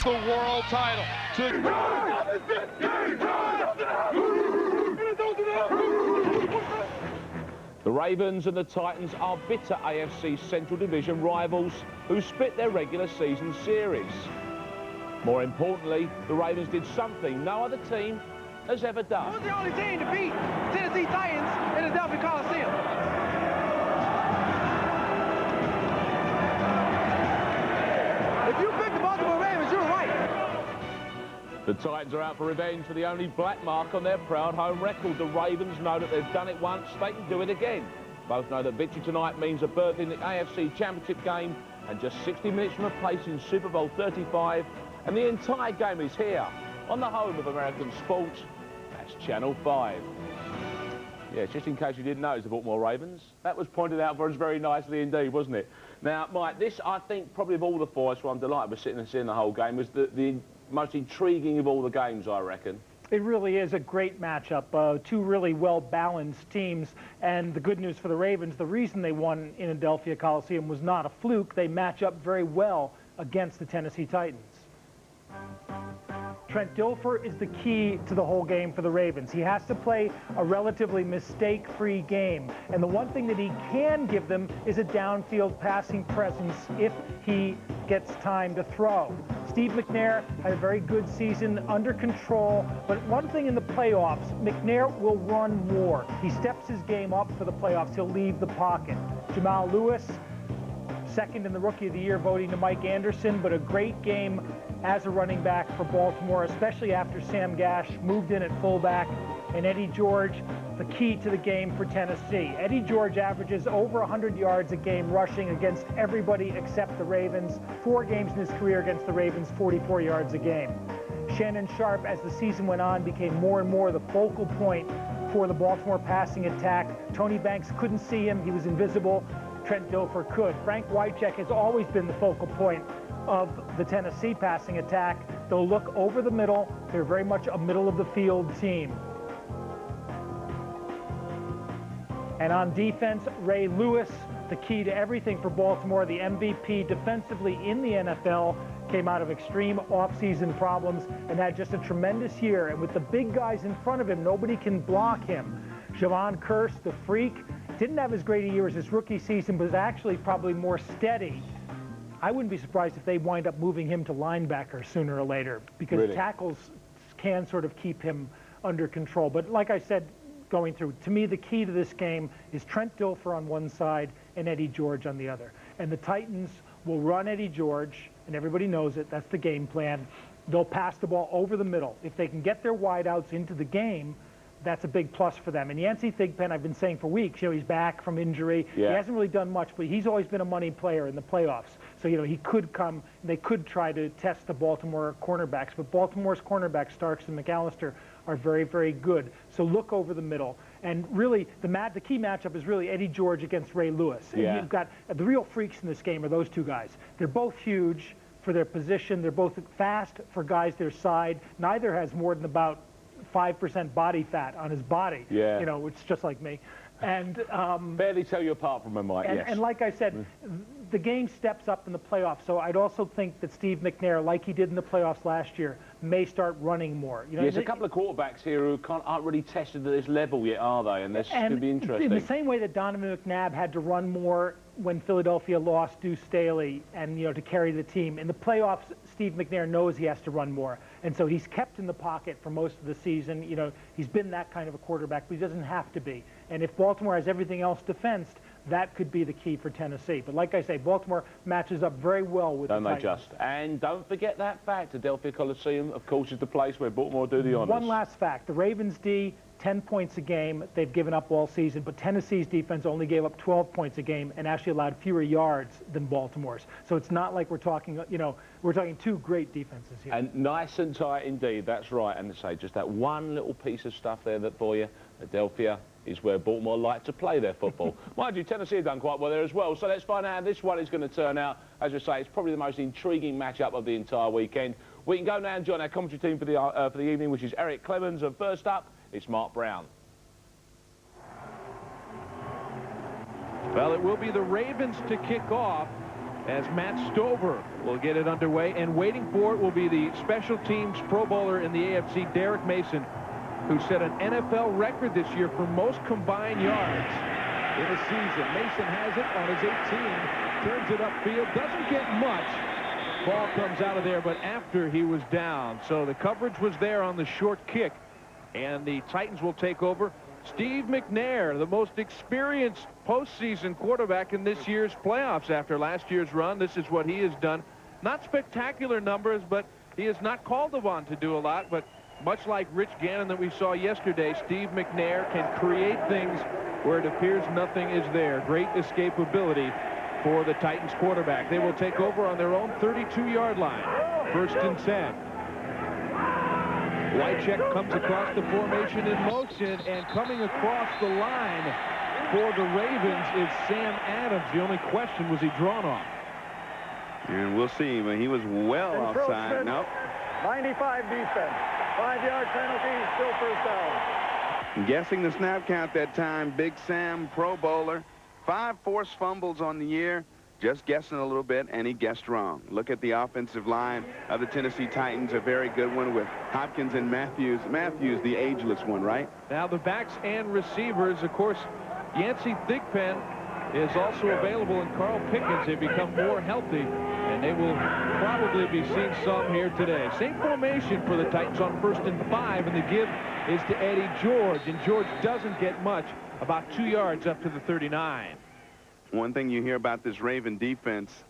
the world title. The Ravens and the Titans are bitter AFC Central Division rivals who split their regular season series. More importantly, the Ravens did something no other team has ever done. Who's the only team to beat Tennessee Titans in the Divisional Coliseum? If you pick the Baltimore Ravens, you're right. The Titans are out for revenge for the only black mark on their proud home record. The Ravens know that they've done it once, they can do it again. Both know that victory tonight means a berth in the AFC Championship game and just 60 minutes from a place in Super Bowl 35. And the entire game is here on the home of American sports. That's Channel 5. Yeah, just in case you didn't know, it's the Baltimore Ravens. That was pointed out for us very nicely indeed, wasn't it? Now, Mike, this, I think, probably of all the four, so I'm delighted we're sitting and seeing the whole game, was the most intriguing of all the games, I reckon. It really is a great matchup. Two really well-balanced teams. And the good news for the Ravens, the reason they won in Adelphia Coliseum was not a fluke. They match up very well against the Tennessee Titans. Trent Dilfer is the key to the whole game for the Ravens. He has to play a relatively mistake-free game. And the one thing that he can give them is a downfield passing presence if he gets time to throw. Steve McNair had a very good season, under control, but one thing in the playoffs, McNair will run more. He steps his game up for the playoffs. He'll leave the pocket. Jamal Lewis, second in the Rookie of the Year voting to Mike Anderson, but a great game as a running back for Baltimore, especially after Sam Gash moved in at fullback. And Eddie George, the key to the game for Tennessee. Eddie George averages over 100 yards a game rushing against everybody except the Ravens. 4 games in his career against the Ravens, 44 yards a game. Shannon Sharp, as the season went on, became more and more the focal point for the Baltimore passing attack. Tony Banks couldn't see him. He was invisible. Trent Dilfer could. Frank Wycheck has always been the focal point of the Tennessee passing attack. They'll look over the middle. They're very much a middle-of-the-field team. And on defense, Ray Lewis, the key to everything for Baltimore, the MVP defensively in the NFL, came out of extreme offseason problems and had just a tremendous year. And with the big guys in front of him, nobody can block him. Javon Kearse, the freak, didn't have as great a year as his rookie season, but was actually probably more steady. I wouldn't be surprised if they wind up moving him to linebacker sooner or later, because really, tackles can sort of keep him under control. But like I said, going through, to me, the key to this game is Trent Dilfer on one side and Eddie George on the other. And the Titans will run Eddie George, and everybody knows it. That's the game plan. They'll pass the ball over the middle. If they can get their wideouts into the game, that's a big plus for them. And Yancey Thigpen, I've been saying for weeks, you know, he's back from injury. Yeah. He hasn't really done much, but he's always been a money player in the playoffs. So, you know, he could come, they could try to test the Baltimore cornerbacks. But Baltimore's cornerbacks, Starks and McAllister, are very, very good. So look over the middle. And really, the key matchup is really Eddie George against Ray Lewis. And you've got the real freaks in this game are those two guys. They're both huge for their position. They're both fast for guys their side. Neither has more than about 5% body fat on his body, you know, which is just like me. And barely tell you apart from him, Mike. And like I said, the game steps up in the playoffs. So I'd also think that Steve McNair, like he did in the playoffs last year, may start running more. You know, there's a couple of quarterbacks here who aren't really tested at this level yet, are they? And this could be interesting. In the same way that Donovan McNabb had to run more when Philadelphia lost Deuce Staley and, you know, to carry the team. In the playoffs, Steve McNair knows he has to run more. And so he's kept in the pocket for most of the season. You know, he's been that kind of a quarterback, but he doesn't have to be. And if Baltimore has everything else defensed, that could be the key for Tennessee. But like I say, Baltimore matches up very well with the Titans. Don't they just? And don't forget that fact, Adelphia Coliseum, of course, is the place where Baltimore do the honors. One last fact. The Ravens D, 10 points a game. They've given up all season, but Tennessee's defense only gave up 12 points a game and actually allowed fewer yards than Baltimore's. So it's not like we're talking, you know, we're talking two great defenses here. And nice and tight indeed, that's right. And to say just that one little piece of stuff there that for you, Adelphia is where Baltimore like to play their football. Mind you, Tennessee have done quite well there as well. So let's find out how this one is going to turn out. As I say, it's probably the most intriguing matchup of the entire weekend. We can go now and join our commentary team for the evening, which is Eric Clemens. And first up, it's Mark Brown. Well, it will be the Ravens to kick off. as Matt Stover will get it underway. And waiting for it will be the special teams Pro Bowler in the AFC, Derek Mason, who set an NFL record this year for most combined yards in a season. Mason has it on his 18, turns it upfield, doesn't get much. Ball comes out of there, but after he was down. So the coverage was there on the short kick, and the Titans will take over. Steve McNair, the most experienced postseason quarterback in this year's playoffs after last year's run. This is what he has done. Not spectacular numbers, but he is not called upon to do a lot. But much like Rich Gannon that we saw yesterday, Steve McNair can create things where it appears nothing is there. Great escapability for the Titans quarterback. They will take over on their own 32-yard line. 1st and 10. Wycheck comes across the formation in motion, and coming across the line for the Ravens is Sam Adams. The only question, was he drawn off? And we'll see, but he was well offside. Nope. 95 defense. 5-yard penalty, still first down. Guessing the snap count that time, Big Sam, Pro Bowler. 5 forced fumbles on the year. Just guessing a little bit, and he guessed wrong. Look at the offensive line of the Tennessee Titans, a very good one with Hopkins and Matthews. Matthews, the ageless one, right? Now the backs and receivers, of course, Yancey Thigpen is also available, and Carl Pickens. They become more healthy, and they will probably be seeing some here today. Same formation for the Titans on 1st and 5, and the give is to Eddie George, and George doesn't get much, about 2 yards up to the 39. One thing you hear about this Raven defense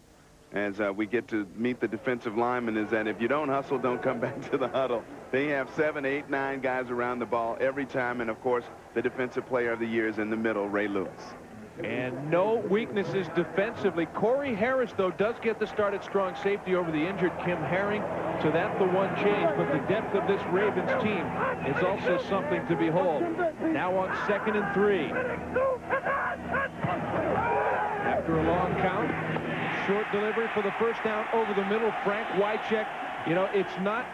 as we get to meet the defensive linemen is that if you don't hustle, don't come back to the huddle. They have 7, 8, 9 guys around the ball every time, and of course the defensive player of the year is in the middle, Ray Lewis. And no weaknesses defensively. Corey Harris, though, does get the start at strong safety over the injured Kim Herring, so that's the one change. But the depth of this Ravens team is also something to behold. Now on 2nd and 3. After a long count, short delivery for the first down over the middle. Frank Wycheck, you know, it's not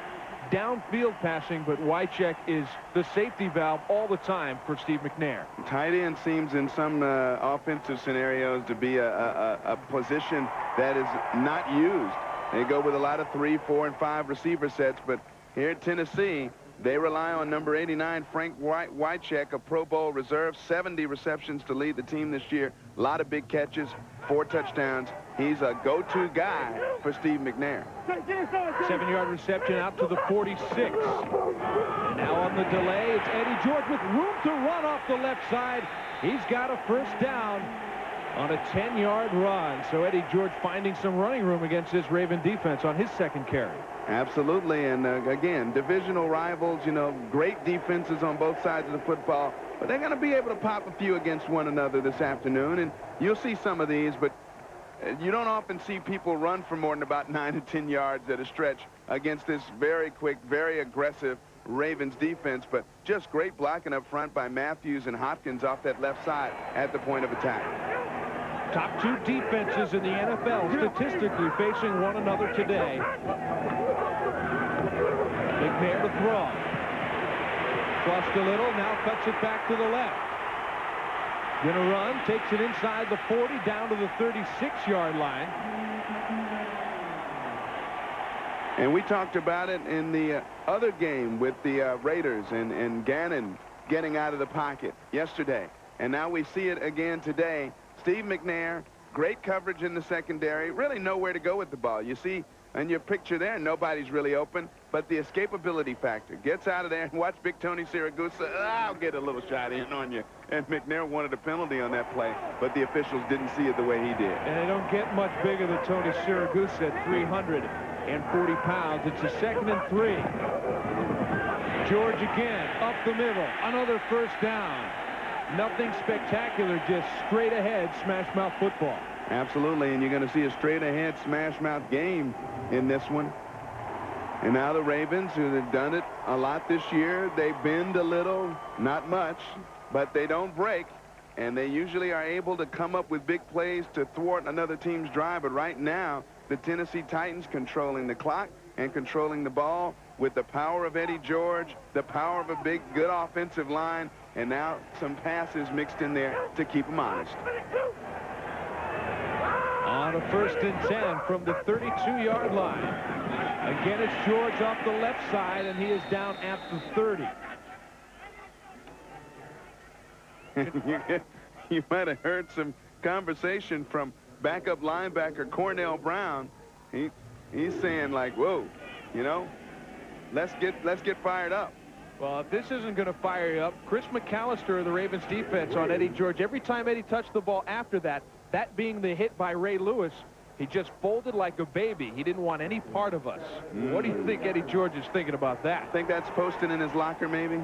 downfield passing, but Wycheck is the safety valve all the time for Steve McNair. Tight end seems in some offensive scenarios to be a position that is not used. They go with a lot of 3, 4, and 5 receiver sets, but here at Tennessee, they rely on number 89, Frank Wycheck, a Pro Bowl reserve, 70 receptions to lead the team this year. A lot of big catches, 4 touchdowns. He's a go-to guy for Steve McNair. 7-yard reception out to the 46. And now on the delay, it's Eddie George with room to run off the left side. He's got a first down on a 10-yard run. So Eddie George finding some running room against this Raven defense on his 2nd carry. Absolutely, and again, divisional rivals, you know, great defenses on both sides of the football, but they're going to be able to pop a few against one another this afternoon, and you'll see some of these, but you don't often see people run for more than about 9 to 10 yards at a stretch against this very quick, very aggressive Ravens defense, but just great blocking up front by Matthews and Hopkins off that left side at the point of attack. Top 2 defenses in the NFL statistically facing one another today. McNair to throw. Crossed a little, now cuts it back to the left. Gonna run, takes it inside the 40, down to the 36-yard line. And we talked about it in the other game with the Raiders and Gannon getting out of the pocket yesterday. And now we see it again today. Steve McNair, great coverage in the secondary, really nowhere to go with the ball. You see in your picture there, nobody's really open, but the escapability factor gets out of there, and watch Big Tony Siragusa. I'll get a little shot in on you. And McNair wanted a penalty on that play, but the officials didn't see it the way he did. And they don't get much bigger than Tony Siragusa at 340 pounds. It's a 2nd and 3. George again, up the middle, another first down. Nothing spectacular, just straight ahead smash mouth football. Absolutely, and you're going to see a straight ahead smash mouth game in this one. And now the Ravens, who have done it a lot this year, they bend a little, not much, but they don't break, and they usually are able to come up with big plays to thwart another team's drive. But right now, the Tennessee Titans controlling the clock and controlling the ball with the power of Eddie George, the power of a big, good offensive line, and now some passes mixed in there to keep them honest. On a 1st and 10 from the 32-yard line. Again, it's George off the left side, and he is down at the 30. You might have heard some conversation from backup linebacker Cornell Brown. He's saying, like, whoa, you know, let's get fired up. Well, if this isn't going to fire you up, Chris McAllister of the Ravens defense on Eddie George, every time Eddie touched the ball after that being the hit by Ray Lewis, he just folded like a baby. He didn't want any part of us. What do you think Eddie George is thinking about that? I think that's posted in his locker, maybe.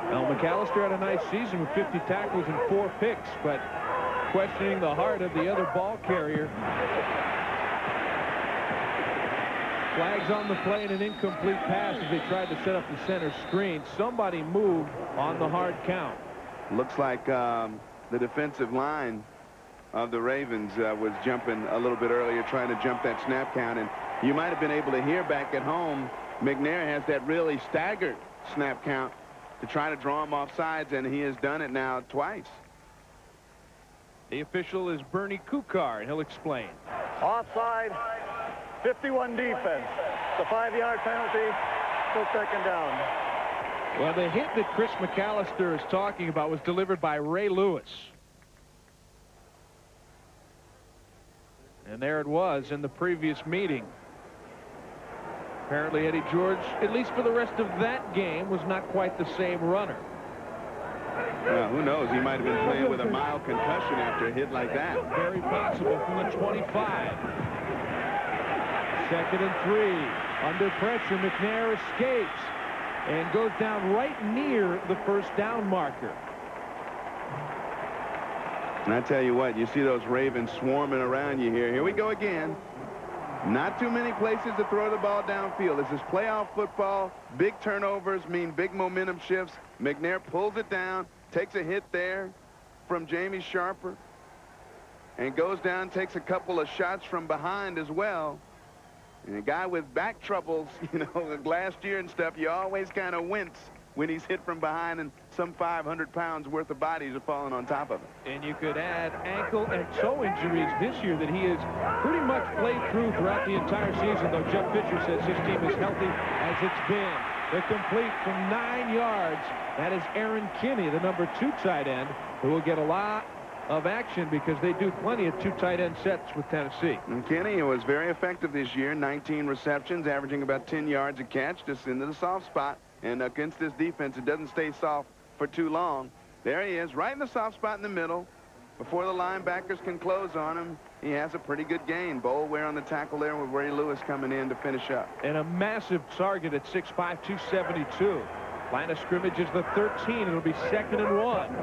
Well, McAllister had a nice season with 50 tackles and 4 picks, but questioning the heart of the other ball carrier. Flags on the play and an incomplete pass as they tried to set up the center screen. Somebody moved on the hard count. Looks like the defensive line of the Ravens was jumping a little bit earlier, trying to jump that snap count. And you might have been able to hear back at home, McNair has that really staggered snap count to try to draw him off sides, and he has done it now twice. The official is Bernie Kukar, and he'll explain. Offside, 51 defense. The 5-yard penalty, still 2nd down. Well, the hit that Chris McAllister is talking about was delivered by Ray Lewis. And there it was in the previous meeting. Apparently Eddie George, at least for the rest of that game, was not quite the same runner. Well, who knows? He might have been playing with a mild concussion after a hit like that. Very possible from the 25. 2nd and 3. Under pressure, McNair escapes and goes down right near the 1st down marker. And I tell you what, you see those Ravens swarming around you here. Here we go again. Not too many places to throw the ball downfield. This is playoff football. Big turnovers mean big momentum shifts. McNair pulls it down, takes a hit there from Jamie Sharper, and goes down, takes a couple of shots from behind as well. And a guy with back troubles, you know, last year and stuff, you always kind of wince when he's hit from behind and some 500 pounds worth of bodies are falling on top of it. And you could add ankle and toe injuries this year that he has pretty much played through throughout the entire season, though Jeff Fisher says his team is healthy as it's been. They're complete from 9 yards. That is Aaron Kinney, the number 2 tight end, who will get a lot of action because they do plenty of 2 tight end sets with Tennessee. And Kinney was very effective this year, 19 receptions, averaging about 10 yards a catch, just into the soft spot. And against this defense, it doesn't stay soft for too long. There he is, right in the soft spot in the middle. Before the linebackers can close on him, he has a pretty good gain. Boulware on the tackle there with Ray Lewis coming in to finish up. And a massive target at 6'5", 272. Line of scrimmage is the 13. It'll be 2nd and 1.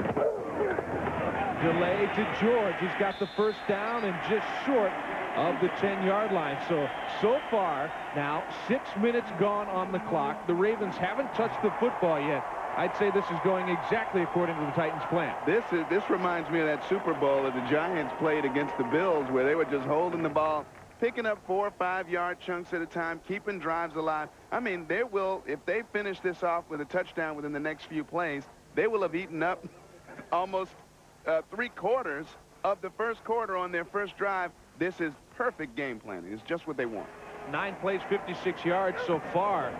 Delay to George. He's got the 1st down and just short of the 10-yard line. So far, now 6 minutes gone on the clock. The Ravens haven't touched the football yet. I'd say this is going exactly according to the Titans' plan. This reminds me of that Super Bowl that the Giants played against the Bills, where they were just holding the ball, picking up 4 or 5 yard chunks at a time, keeping drives alive. I mean, they will, if they finish this off with a touchdown within the next few plays, they will have eaten up almost 3/4 of the 1st quarter on their 1st drive. This is perfect game planning. It's just what they want. 9 plays, 56 yards so far.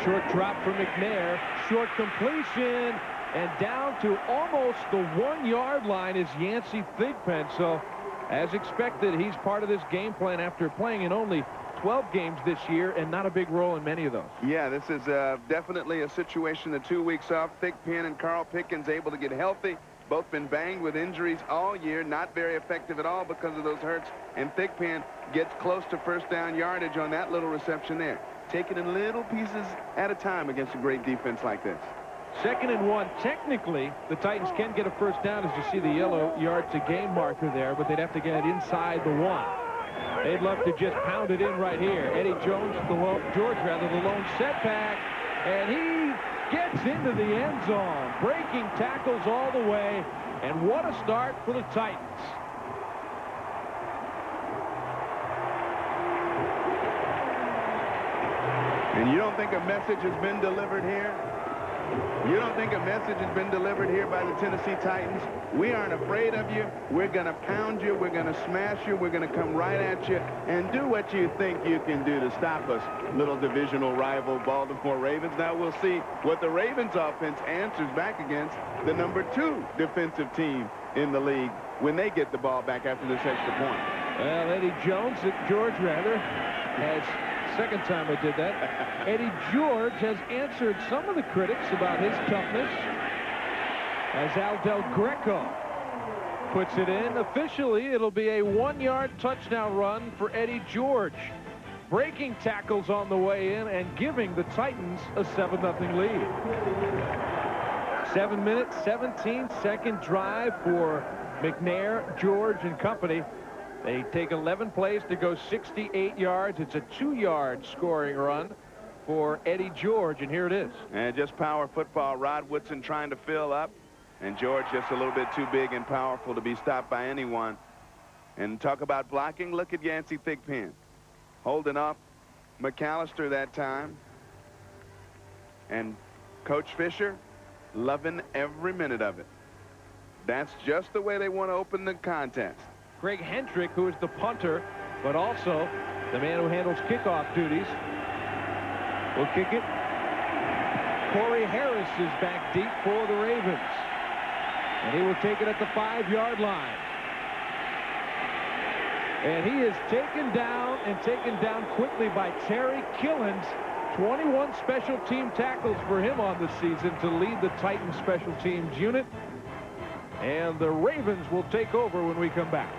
Short drop for McNair. Short completion. And down to almost the 1-yard line is Yancey Thigpen. So, as expected, he's part of this game plan after playing in only 12 games this year and not a big role in many of those. Yeah, this is definitely a situation, the 2 weeks off. Thigpen and Carl Pickens able to get healthy. Both been banged with injuries all year, not very effective at all because of those hurts. And Thigpen gets close to 1st down yardage on that little reception there. Taking in little pieces at a time against a great defense like this. 2nd and 1. Technically, the Titans can get a 1st down, as you see the yellow yards a game marker there, but they'd have to get inside the 1. They'd love to just pound it in right here. Eddie George, the lone setback, and he gets into the end zone, breaking tackles all the way, and what a start for the Titans. And you don't think a message has been delivered here? You don't think a message has been delivered here by the Tennessee Titans? We aren't afraid of you. We're going to pound you. We're going to smash you. We're going to come right at you and do what you think you can do to stop us, little divisional rival Baltimore Ravens. Now we'll see what the Ravens offense answers back against the #2 defensive team in the league when they get the ball back after this extra point. Well, Eddie George has, second time I did that, Eddie George has answered some of the critics about his toughness as Al Del Greco puts it in. Officially, it'll be a 1-yard touchdown run for Eddie George, breaking tackles on the way in and giving the Titans a 7-0 lead. 7 minutes, 17-second drive for McNair, George, and company. They take 11 plays to go 68 yards. It's a 2-yard scoring run for Eddie George, and here it is. And just power football. Rod Woodson trying to fill up, and George just a little bit too big and powerful to be stopped by anyone. And talk about blocking. Look at Yancey Thigpen holding off McAllister that time. And Coach Fisher loving every minute of it. That's just the way they want to open the contest. Greg Hendrick, who is the punter, but also the man who handles kickoff duties, will kick it. Corey Harris is back deep for the Ravens, and he will take it at the 5-yard line. And he is taken down quickly by Terry Killens. 21 special team tackles for him on the season to lead the Titans special teams unit. And the Ravens will take over when we come back.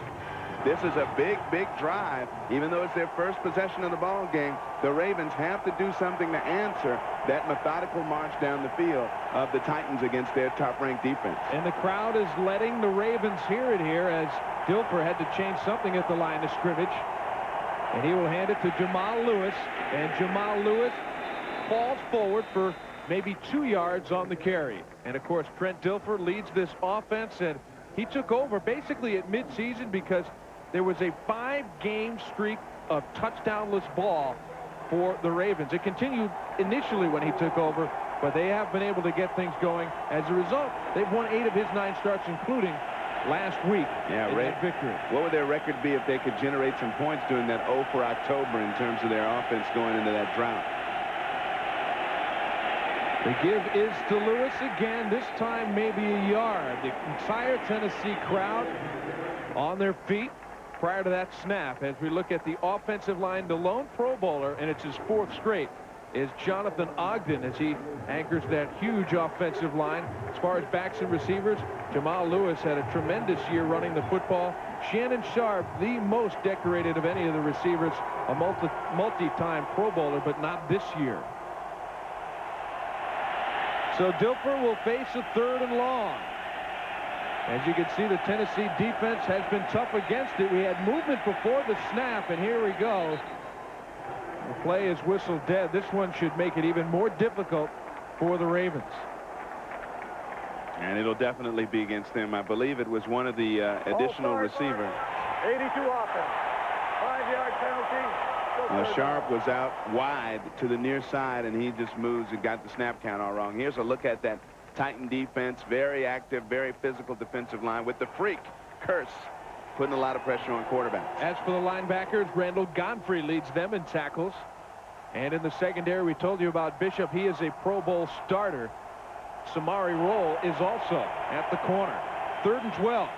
This is a big, big drive. Even though it's their first possession of the ball game, the Ravens have to do something to answer that methodical march down the field of the Titans against their top-ranked defense. And the crowd is letting the Ravens hear it here as Dilfer had to change something at the line of scrimmage. And he will hand it to Jamal Lewis. And Jamal Lewis falls forward for maybe 2 yards on the carry. And, of course, Trent Dilfer leads this offense, and he took over basically at midseason because there was a 5-game streak of touchdownless ball for the Ravens. It continued initially when he took over, but they have been able to get things going. As a result, they've won 8 of his 9 starts, including last week in that victory. What would their record be if they could generate some points during that 0 for October in terms of their offense going into that drought? The give is to Lewis again, this time maybe a yard. The entire Tennessee crowd on their feet prior to that snap. As we look at the offensive line, the lone Pro Bowler, and it's his 4th straight, is Jonathan Ogden as he anchors that huge offensive line. As far as backs and receivers, Jamal Lewis had a tremendous year running the football. Shannon Sharp, the most decorated of any of the receivers, a multi-time Pro Bowler, but not this year. So Dilfer will face a 3rd and long. As you can see, the Tennessee defense has been tough against it. We had movement before the snap, and here we go. The play is whistled dead. This one should make it even more difficult for the Ravens. And it'll definitely be against them. I believe it was one of the additional receivers. 82 offense. 5-yard penalty. Sharp was out wide to the near side, and he just moves and got the snap count all wrong. Here's a look at that Titan defense. Very active, very physical defensive line with the freak, Curse, putting a lot of pressure on quarterbacks. As for the linebackers, Randall Godfrey leads them in tackles. And in the secondary, we told you about Bishop. He is a Pro Bowl starter. Samari Roll is also at the corner. 3rd and 12.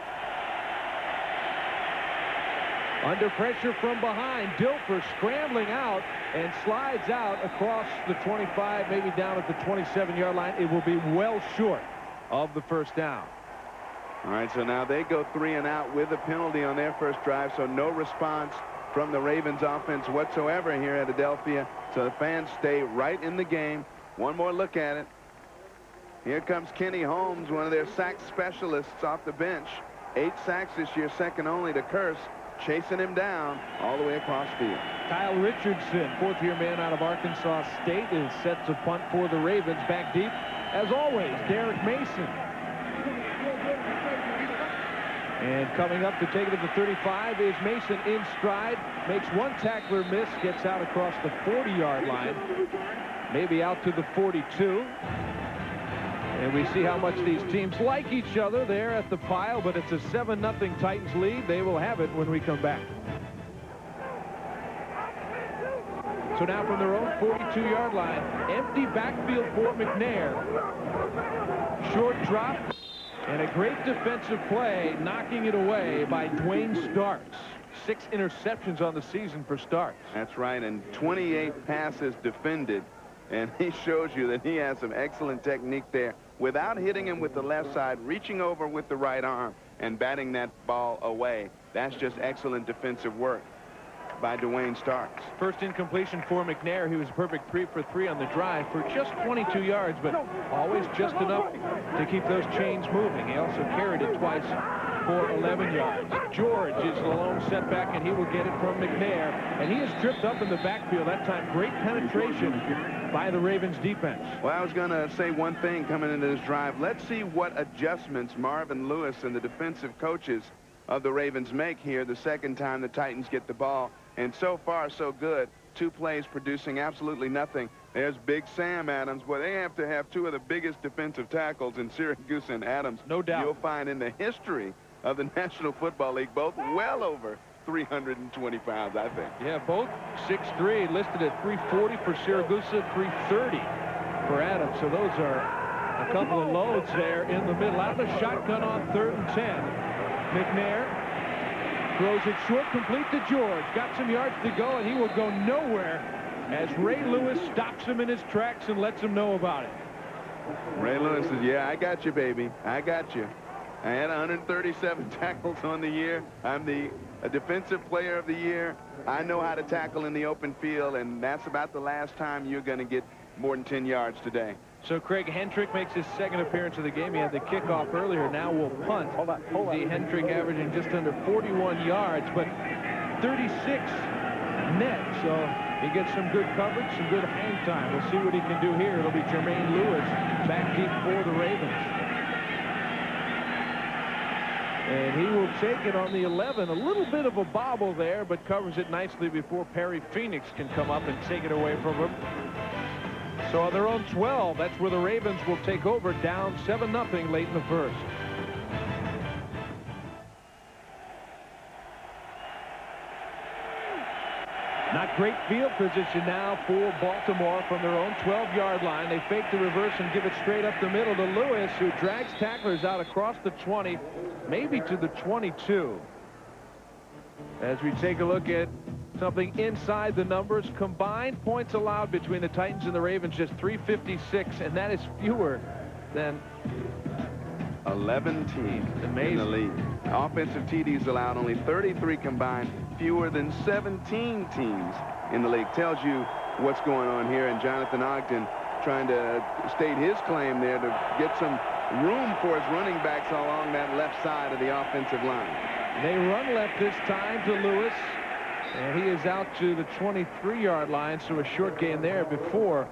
Under pressure from behind, Dilfer scrambling out and slides out across the 25, maybe down at the 27-yard line. It will be well short of the 1st down. All right, so now they go 3 and out with a penalty on their first drive, so no response from the Ravens offense whatsoever here at Adelphia. So the fans stay right in the game. One more look at it. Here comes Kenny Holmes, one of their sack specialists off the bench. 8 sacks this year, second only to Curse. Chasing him down all the way across field. Kyle Richardson, 4th-year man out of Arkansas State, is set to punt for the Ravens. Back deep, as always, Derek Mason. And coming up to take it to the 35 is Mason in stride. Makes one tackler miss, gets out across the 40-yard line. Maybe out to the 42. And we see how much these teams like each other there at the pile, but it's a 7-0 Titans lead. They will have it when we come back. So now from their own 42-yard line, empty backfield for McNair. Short drop and a great defensive play, knocking it away by Dwayne Starks. 6 interceptions on the season for Starks. That's right, and 28 passes defended. And he shows you that he has some excellent technique there without hitting him with the left side, reaching over with the right arm and batting that ball away. That's just excellent defensive work by Dwayne Starks. First incompletion for McNair. He was a perfect 3 for 3 on the drive for just 22 yards, but always just enough to keep those chains moving. He also carried it twice for 11 yards. George is the lone setback, and he will get it from McNair. And he is tripped up in the backfield. That time, great penetration by the Ravens defense. Well, I was going to say one thing coming into this drive. Let's see what adjustments Marvin Lewis and the defensive coaches of the Ravens make here the second time the Titans get the ball. And so far, so good. 2 plays producing absolutely nothing. There's Big Sam Adams. Boy, they have to have 2 of the biggest defensive tackles in Syracuse and Adams. No doubt. You'll find in the history of the National Football League, both well over 320 pounds, I think. Yeah, both 6'3", listed at 340 for Syracuse, 330 for Adams. So those are a couple of loads there in the middle. Out of the shotgun on 3rd and 10. McNair throws it short, complete to George. Got some yards to go, and he will go nowhere as Ray Lewis stops him in his tracks and lets him know about it. Ray Lewis says, yeah, I got you, baby. I got you. I had 137 tackles on the year. I'm the defensive player of the year. I know how to tackle in the open field, and that's about the last time you're going to get more than 10 yards today. So Craig Hentrick makes his second appearance of the game. He had the kickoff earlier. Now will punt. Hold on. Hentrick averaging just under 41 yards, but 36 net. So he gets some good coverage, some good hang time. We'll see what he can do here. It'll be Jermaine Lewis back deep for the Ravens. And he will take it on the 11. A little bit of a bobble there, but covers it nicely before Perry Phoenix can come up and take it away from him. So on their own 12, that's where the Ravens will take over, down 7-0 late in the first. Not great field position now for Baltimore from their own 12-yard line. They fake the reverse and give it straight up the middle to Lewis, who drags tacklers out across the 20, maybe to the 22. As we take a look at something inside the numbers, combined points allowed between the Titans and the Ravens, just 356, and that is fewer than 11 teams Amazing. in the league. Offensive TDs allowed, only 33 combined, fewer than 17 teams in the league. Tells you what's going on here, and Jonathan Ogden trying to state his claim there to get some room for his running backs along that left side of the offensive line. They run left this time to Lewis, and he is out to the 23-yard line, so a short gain there before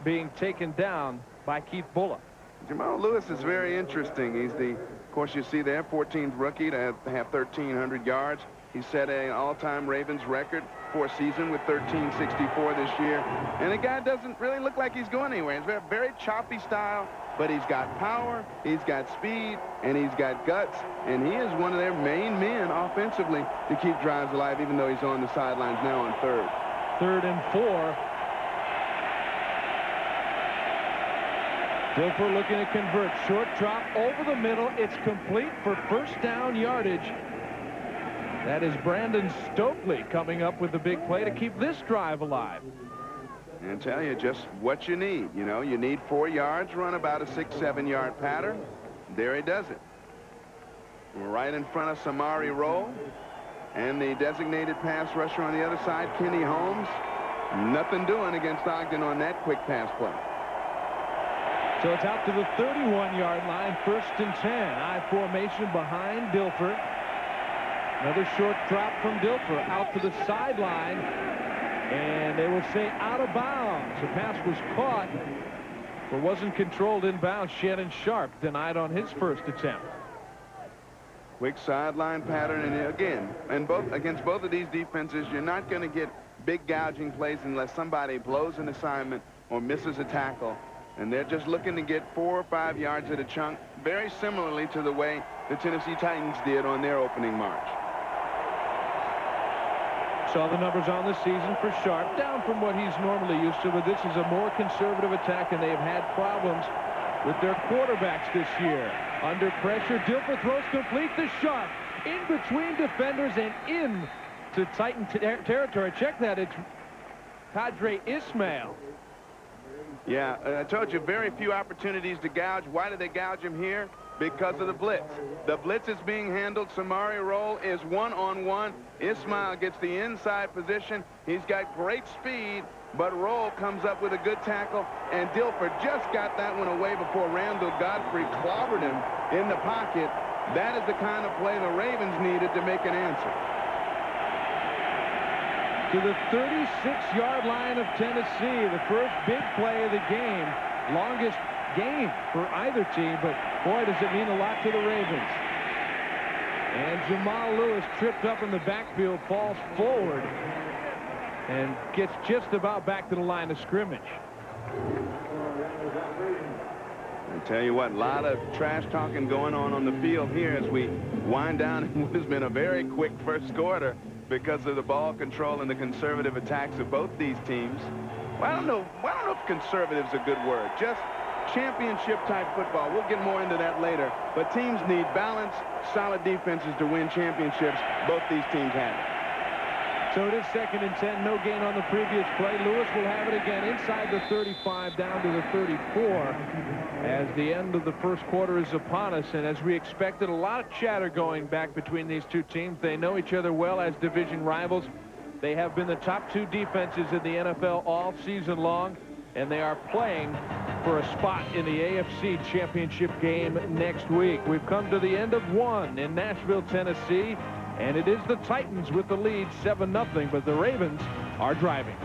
being taken down by Keith Bullock. Jamal Lewis is very interesting. He's the, of course, you see there, 14th rookie to have 1,300 yards. He set an all-time Ravens record for a season with 1,364 this year. And the guy doesn't really look like he's going anywhere. He's very choppy style, but he's got power, he's got speed, and he's got guts. And he is one of their main men offensively to keep drives alive, even though he's on the sidelines now on 3rd. 3rd and 4. Dilfer looking to convert. Short drop over the middle. It's complete for first down yardage. That is Brandon Stokely coming up with the big play to keep this drive alive. And I tell you just what you need. You know, you need 4 yards, run about a 6-7 yard pattern. There he does it. Right in front of Samari Rowe. And the designated pass rusher on the other side, Kenny Holmes. Nothing doing against Ogden on that quick pass play. So it's out to the 31-yard line, 1st and 10. I formation behind Dilfer. Another short drop from Dilfer out to the sideline. And they will say out of bounds. The pass was caught, but wasn't controlled inbounds. Shannon Sharp denied on his first attempt. Quick sideline pattern, and again, against both of these defenses, you're not going to get big gouging plays unless somebody blows an assignment or misses a tackle. And they're just looking to get 4 or 5 yards at a chunk, very similarly to the way the Tennessee Titans did on their opening march. Saw the numbers on the season for Sharp, down from what he's normally used to, but this is a more conservative attack, and they've had problems with their quarterbacks this year. Under pressure, Dilfer throws complete to Sharp, in between defenders and in to Titan territory. Check that, it's Padre Ismail. Yeah, I told you, very few opportunities to gouge. Why did they gouge him here? Because of the blitz. The blitz is being handled. Samari Roll is one-on-one. Ismail gets the inside position. He's got great speed, but Roll comes up with a good tackle, and Dilfer just got that one away before Randall Godfrey clobbered him in the pocket. That is the kind of play the Ravens needed to make an answer. To the 36-yard line of Tennessee, the first big play of the game. Longest game for either team, but boy, does it mean a lot to the Ravens. And Jamal Lewis tripped up in the backfield, falls forward, and gets just about back to the line of scrimmage. I tell you what, a lot of trash talking going on the field here as we wind down in what has been a very quick first quarter because of the ball control and the conservative attacks of both these teams. Well, I don't know if conservative is a good word. Just championship-type football. We'll get more into that later. But teams need balanced, solid defenses to win championships. Both these teams have it. So it is 2nd and 10. No gain on the previous play. Lewis will have it again inside the 35 down to the 34 as the end of the first quarter is upon us. And as we expected, a lot of chatter going back between these two teams. They know each other well as division rivals. They have been the top 2 defenses in the NFL all season long, and they are playing for a spot in the AFC Championship game next week. We've come to the end of one in Nashville, Tennessee, and it is the Titans with the lead 7-0, but the Ravens are driving.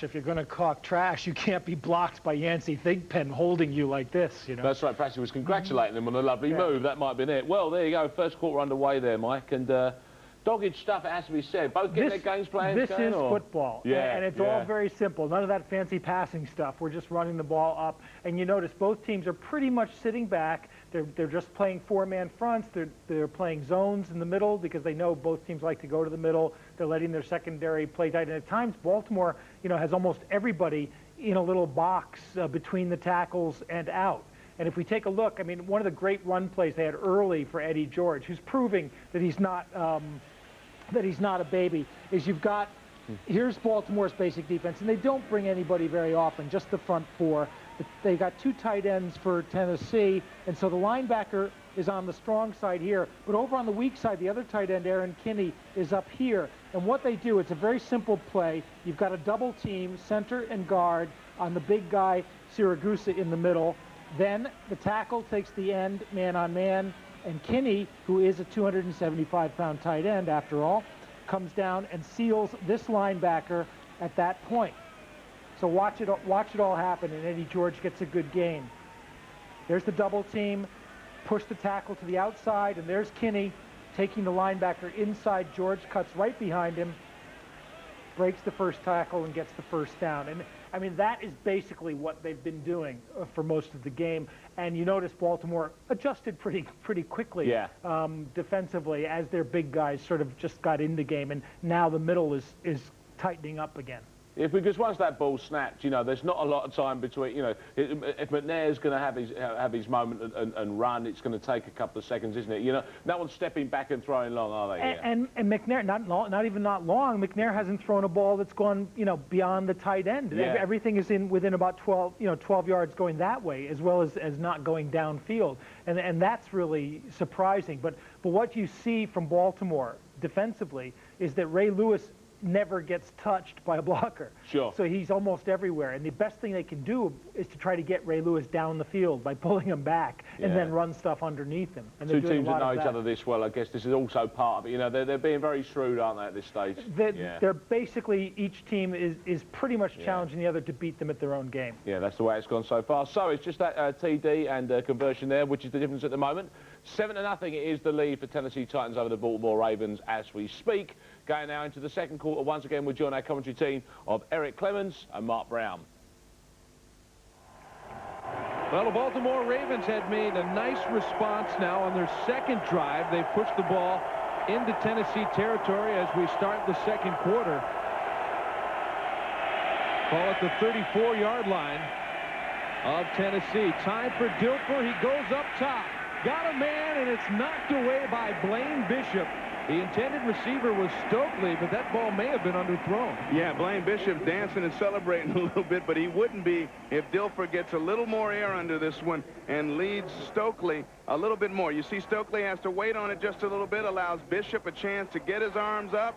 If you're going to talk trash, you can't be blocked by Yancey Thigpen holding you like this, you know. That's right. Perhaps he was congratulating them on a lovely move. That might have been it. Well, there you go. First quarter underway there, Mike. And dogged stuff, it has to be said. Both getting their games playing. This is football. Yeah, and it's all very simple. None of that fancy passing stuff. We're just running the ball up. And you notice both teams are pretty much sitting back. They're just playing 4-man fronts. They're playing zones in the middle because they know both teams like to go to the middle. They're letting their secondary play tight. And at times, Baltimore, you know, has almost everybody in a little box between the tackles and out. And if we take a look, I mean, one of the great run plays they had early for Eddie George, who's proving that he's not a baby, is you've got, here's Baltimore's basic defense, and they don't bring anybody very often, just the front 4. They got 2 tight ends for Tennessee, and so the linebacker is on the strong side here, but over on the weak side, the other tight end, Aaron Kinney, is up here. And what they do, it's a very simple play. You've got a double team, center and guard, on the big guy, Siragusa, in the middle. Then the tackle takes the end, man-on-man, and Kinney, who is a 275-pound tight end, after all, comes down and seals this linebacker at that point. So watch it all happen, and Eddie George gets a good gain. There's the double team, push the tackle to the outside, and there's Kinney taking the linebacker inside. George cuts right behind him, breaks the first tackle, and gets the first down. And I mean, that is basically what they've been doing for most of the game. And you notice Baltimore adjusted pretty quickly defensively as their big guys sort of just got in the game, and now the middle is tightening up again. Yeah, because once that ball snapped, you know, there's not a lot of time between, you know, if McNair's going to have his moment and run, it's going to take a couple of seconds, isn't it? You know, no one's stepping back and throwing long, are they? And McNair, not even long, McNair hasn't thrown a ball that's gone, you know, beyond the tight end. Yeah. Everything is within about 12 yards going that way, as well as not going downfield. And that's really surprising. But what you see from Baltimore defensively is that Ray Lewis never gets touched by a blocker. Sure. So he's almost everywhere. And the best thing they can do is to try to get Ray Lewis down the field by pulling him back and then run stuff underneath him. And two teams that know each other this well, I guess this is also part of it. You know, they're being very shrewd, aren't they, at this stage? They're basically, each team is pretty much challenging the other to beat them at their own game. Yeah, that's the way it's gone so far. So it's just that TD and conversion there, which is the difference at the moment. 7-0 it is the lead for Tennessee Titans over the Baltimore Ravens as we speak. Going now into the second quarter, once again, we'll join our commentary team of Eric Clemens and Mark Brown. Well, the Baltimore Ravens had made a nice response now on their second drive. They pushed the ball into Tennessee territory as we start the second quarter. Ball at the 34-yard line of Tennessee. Time for Dilfer. He goes up top. Got a man, and it's knocked away by Blaine Bishop. The intended receiver was Stokely, but that ball may have been underthrown. Yeah, Blaine Bishop dancing and celebrating a little bit, but he wouldn't be if Dilfer gets a little more air under this one and leads Stokely a little bit more. You see Stokely has to wait on it just a little bit, allows Bishop a chance to get his arms up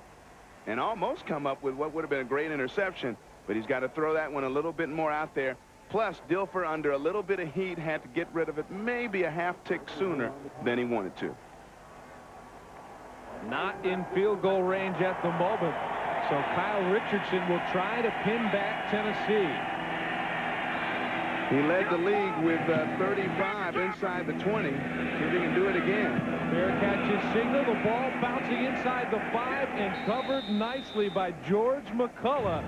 and almost come up with what would have been a great interception, but he's got to throw that one a little bit more out there. Plus, Dilfer, under a little bit of heat, had to get rid of it maybe a half tick sooner than he wanted to. Not in field goal range at the moment. So Kyle Richardson will try to pin back Tennessee. He led the league with 35 inside the 20. See if he can do it again. Fair catch is signal. The ball bouncing inside the 5 and covered nicely by George McCullough.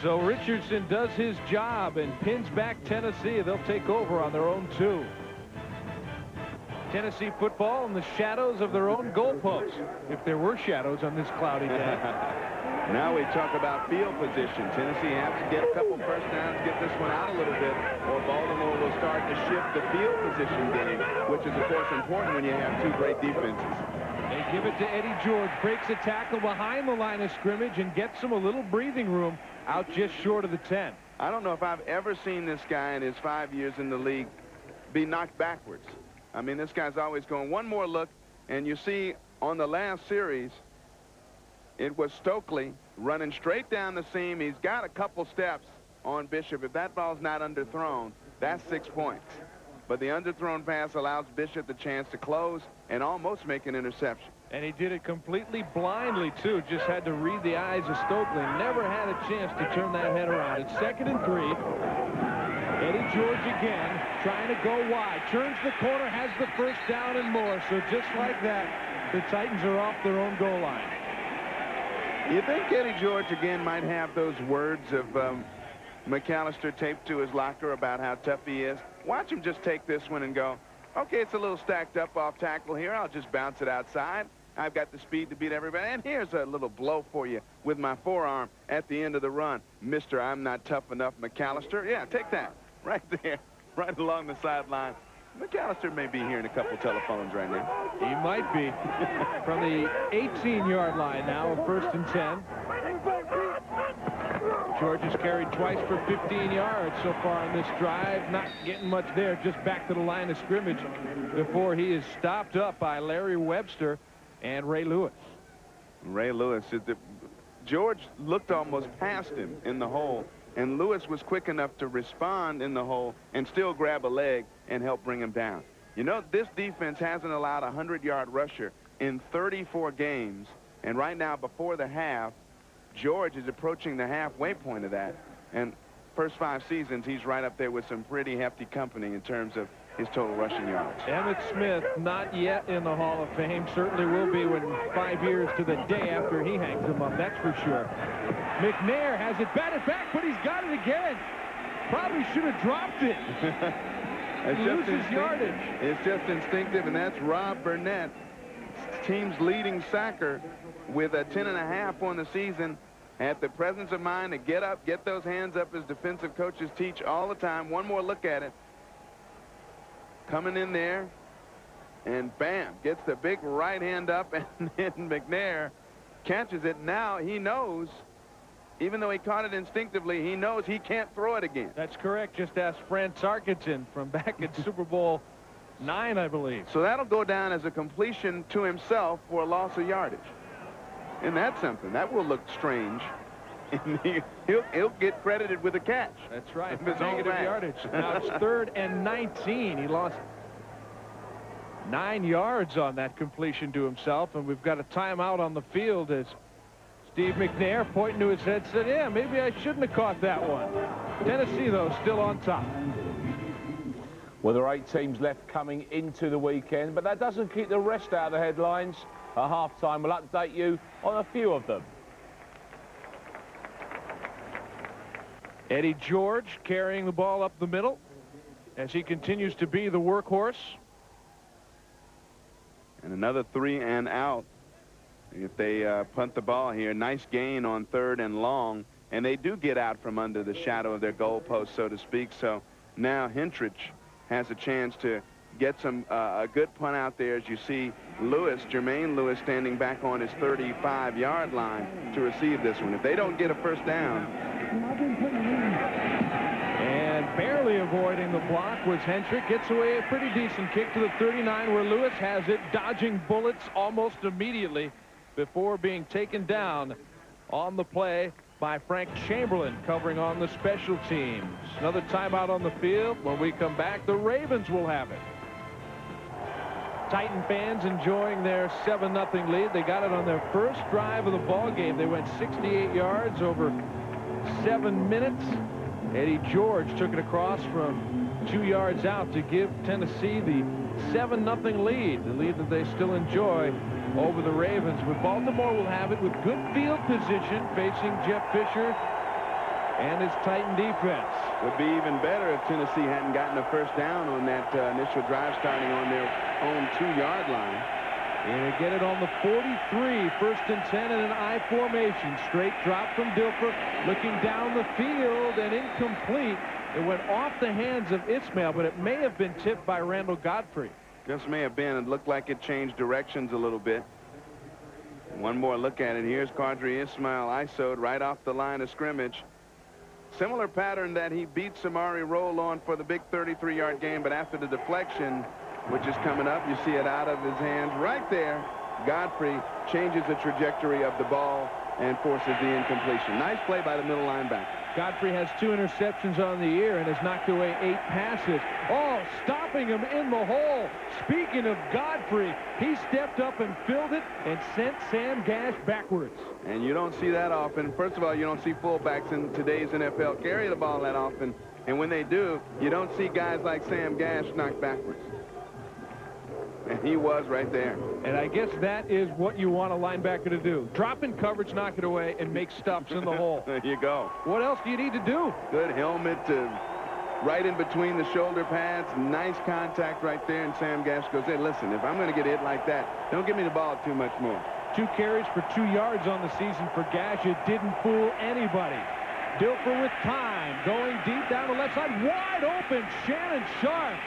So Richardson does his job and pins back Tennessee. They'll take over on their own 2. Tennessee football in the shadows of their own goalposts, if there were shadows on this cloudy day. Now we talk about field position. Tennessee has to get a couple first downs, get this one out a little bit, or Baltimore will start to shift the field position game, which is, of course, important when you have 2 great defenses. They give it to Eddie George, breaks a tackle behind the line of scrimmage and gets him a little breathing room out just short of the 10. I don't know if I've ever seen this guy in his 5 years in the league be knocked backwards. I mean, this guy's always going one more look, and you see on the last series, it was Stokely running straight down the seam. He's got a couple steps on Bishop. If that ball's not underthrown, that's 6 points. But the underthrown pass allows Bishop the chance to close and almost make an interception. And he did it completely blindly, too. Just had to read the eyes of Stokely. Never had a chance to turn that head around. It's 2nd and 3. Eddie George again, trying to go wide. Turns the corner, has the first down and more. So just like that, the Titans are off their own goal line. You think Eddie George again might have those words of McAllister taped to his locker about how tough he is? Watch him just take this one and go, okay, it's a little stacked up off tackle here. I'll just bounce it outside. I've got the speed to beat everybody. And here's a little blow for you with my forearm at the end of the run. Mr. I'm not tough enough McAllister. Yeah, take that. Right there, right along the sideline. McAllister may be hearing a couple telephones right now. He might be. From the 18-yard line now, 1st and 10. George has carried twice for 15 yards so far on this drive. Not getting much there, just back to the line of scrimmage before he is stopped up by Larry Webster and Ray Lewis. Ray Lewis. George looked almost past him in the hole, and Lewis was quick enough to respond in the hole and still grab a leg and help bring him down. You know, this defense hasn't allowed a 100-yard rusher in 34 games, and right now before the half, George is approaching the halfway point of that. And first 5 seasons, he's right up there with some pretty hefty company in terms of his total rushing yards. Emmitt Smith, not yet in the Hall of Fame. Certainly will be when 5 years to the day after he hangs him up, that's for sure. McNair has it batted back, but he's got it again. Probably should have dropped it. It's loses yardage. It's just instinctive, and that's Rob Burnett, team's leading sacker, with a 10.5 on the season. Had the presence of mind to get up, get those hands up as defensive coaches teach all the time. One more look at it. Coming in there, and bam, gets the big right hand up, and then McNair catches it. Now he knows, even though he caught it instinctively, he knows he can't throw it again. That's correct. Just ask Fran Tarkenton from back at Super Bowl 9, I believe. So that'll go down as a completion to himself for a loss of yardage. And that's something. That will look strange. He'll get credited with a catch. That's right. His own Negative yardage. Now it's 3rd and 19. He lost 9 yards on that completion to himself, and we've got a timeout on the field as Steve McNair, pointing to his head, said, yeah, maybe I shouldn't have caught that one. Tennessee, though, still on top. Well, there are 8 teams left coming into the weekend, but that doesn't keep the rest out of the headlines. At half-time, we'll update you on a few of them. Eddie George carrying the ball up the middle as he continues to be the workhorse. And another 3 and out. If they punt the ball here, nice gain on 3rd and long. And they do get out from under the shadow of their goalpost, so to speak. So now Hentrich has a chance to get some a good punt out there, as you see Jermaine Lewis standing back on his 35-yard line to receive this one. If they don't get a first down. And barely avoiding the block was Hentrich. Gets away a pretty decent kick to the 39 where Lewis has it, dodging bullets almost immediately before being taken down on the play by Frank Chamberlain, covering on the special teams. Another timeout on the field. When we come back, the Ravens will have it. Titan fans enjoying their 7-0 lead. They got it on their first drive of the ball game. They went 68 yards over 7 minutes. Eddie George took it across from 2 yards out to give Tennessee the 7-0 lead, the lead that they still enjoy over the Ravens. But Baltimore will have it with good field position, facing Jeff Fisher and his Titan defense. Would be even better if Tennessee hadn't gotten a first down on that initial drive, starting on their own 2-yard line. And they get it on the 43, 1st and 10 in an I formation. Straight drop from Dilfer, looking down the field and incomplete. It went off the hands of Ismail, but it may have been tipped by Randall Godfrey. Just may have been. It looked like it changed directions a little bit. One more look at it. Here's Qadri Ismail ISO'd right off the line of scrimmage. Similar pattern that he beat Samari Roll on for the big 33-yard game, but after the deflection, which is coming up, you see it out of his hands right there. Godfrey changes the trajectory of the ball and forces the incompletion. Nice play by the middle linebacker. Godfrey has 2 interceptions on the year and has knocked away 8 passes. Oh, stopping him in the hole. Speaking of Godfrey, he stepped up and filled it and sent Sam Gash backwards. And you don't see that often. First of all, you don't see fullbacks in today's NFL carry the ball that often. And when they do, you don't see guys like Sam Gash knocked backwards. And he was right there. And I guess that is what you want a linebacker to do. Drop in coverage, knock it away, and make stops in the hole. There you go. What else do you need to do? Good helmet right in between the shoulder pads. Nice contact right there. And Sam Gash goes, hey, listen, if I'm going to get hit like that, don't give me the ball too much more. 2 carries for 2 yards on the season for Gash. It didn't fool anybody. Dilfer with time, going deep down the left side, wide open. Shannon Sharp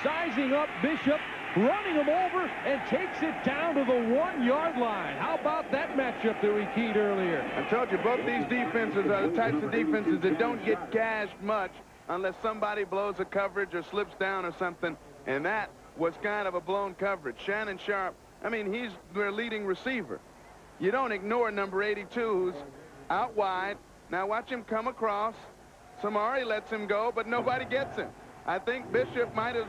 sizing up Bishop, running him over, and takes it down to the 1-yard line. How about that matchup that we keyed earlier? I told you, both these defenses are the types of defenses that don't get gashed much unless somebody blows a coverage or slips down or something, and that was kind of a blown coverage. Shannon Sharp, I mean, he's their leading receiver. You don't ignore number 82, who's out wide. Now watch him come across. Samari lets him go, but nobody gets him. I think Bishop might have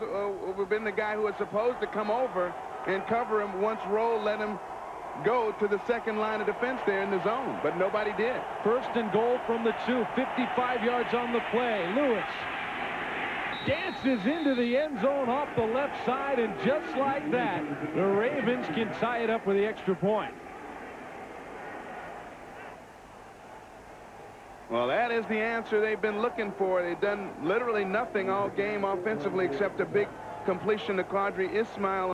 been the guy who was supposed to come over and cover him once Roll let him go to the second line of defense there in the zone, but nobody did. 1st and goal from the 2, 55 yards on the play. Lewis dances into the end zone off the left side, and just like that, the Ravens can tie it up with the extra point. Well, that is the answer they've been looking for. They've done literally nothing all game offensively except a big completion to Qadri Ismail.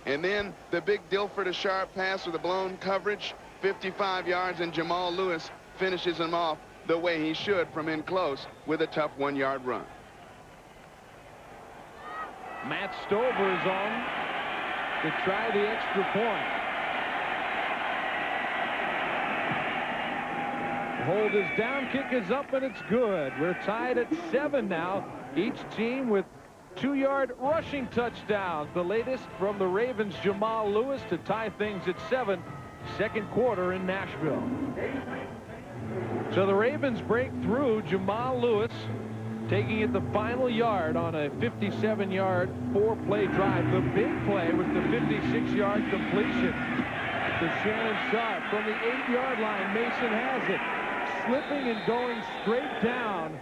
And then the big Dilfer to Sharp pass with a blown coverage, 55 yards, and Jamal Lewis finishes him off the way he should from in close with a tough 1-yard run. Matt Stover is on to try the extra point. Hold is down, kick is up, and it's good. We're tied at 7 now. Each team with 2-yard rushing touchdowns. The latest from the Ravens, Jamal Lewis, to tie things at 7. 2nd quarter in Nashville. So the Ravens break through. Jamal Lewis taking it the final yard on a 57-yard 4-play drive. The big play was the 56-yard completion to Shannon Sharp from the 8-yard line. Mason has it, slipping and going straight down.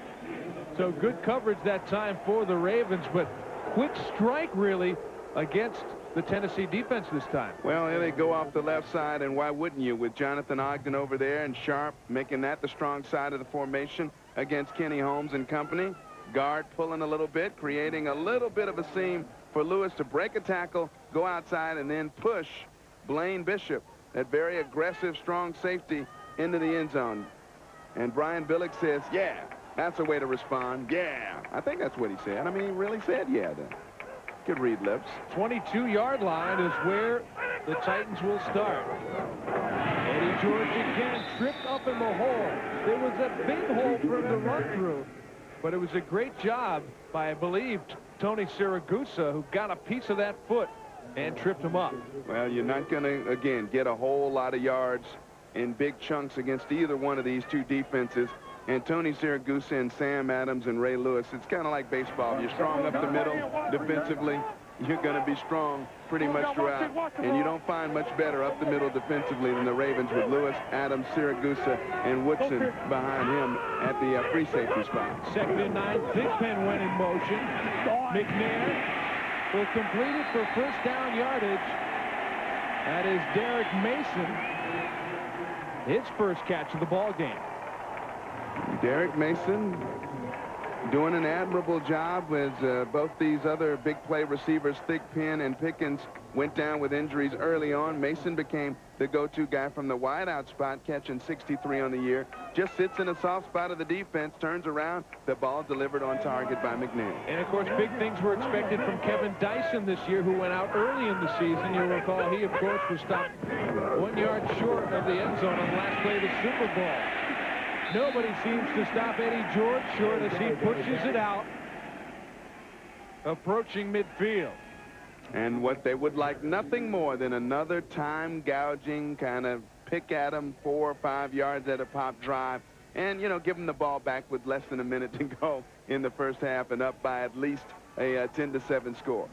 So good coverage that time for the Ravens, but quick strike really against the Tennessee defense this time. Well, here they go off the left side, and why wouldn't you, with Jonathan Ogden over there and Sharp making that the strong side of the formation against Kenny Holmes and company. Guard pulling a little bit, creating a little bit of a seam for Lewis to break a tackle, go outside, and then push Blaine Bishop, that very aggressive, strong safety, into the end zone. And Brian Billick says, yeah, that's a way to respond. Yeah, I think that's what he said. I mean, he really said yeah then. Could read lips. 22-yard line is where the Titans will start. Eddie George again tripped up in the hole. There was a big hole for him to run through, but it was a great job by, I believe, Tony Siragusa, who got a piece of that foot and tripped him up. Well, you're not going to, again, get a whole lot of yards in big chunks against either one of these two defenses. And Tony Siragusa and Sam Adams and Ray Lewis, it's kind of like baseball. If you're strong up the middle defensively, you're going to be strong pretty much throughout. And you don't find much better up the middle defensively than the Ravens with Lewis, Adams, Siragusa, and Woodson behind him at the free safety spot. 2nd and 9. Thigpen went in motion. McNair will complete it for first down yardage. That is Derek Mason. His first catch of the ball game. Derek Mason doing an admirable job as both these other big play receivers, Thigpen and Pickens, went down with injuries early on. Mason became the go-to guy from the wideout spot, catching 63 on the year. Just sits in a soft spot of the defense, turns around, the ball delivered on target by McNair. And, of course, big things were expected from Kevin Dyson this year, who went out early in the season. You'll recall he, of course, was stopped 1 yard short of the end zone on the last play of the Super Bowl. Nobody seems to stop Eddie George short as he pushes it out, approaching midfield. And what they would like nothing more than another time gouging kind of pick at him 4 or 5 yards at a pop drive, and, you know, give him the ball back with less than a minute to go in the first half and up by at least a 10-7 score.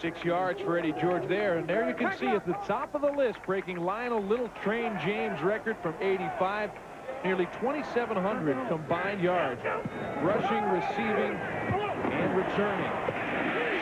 6 yards for Eddie George there, and there you can see at the top of the list, breaking Lionel Little Train James' record from 85. Nearly 2,700 combined yards, rushing, receiving, and returning.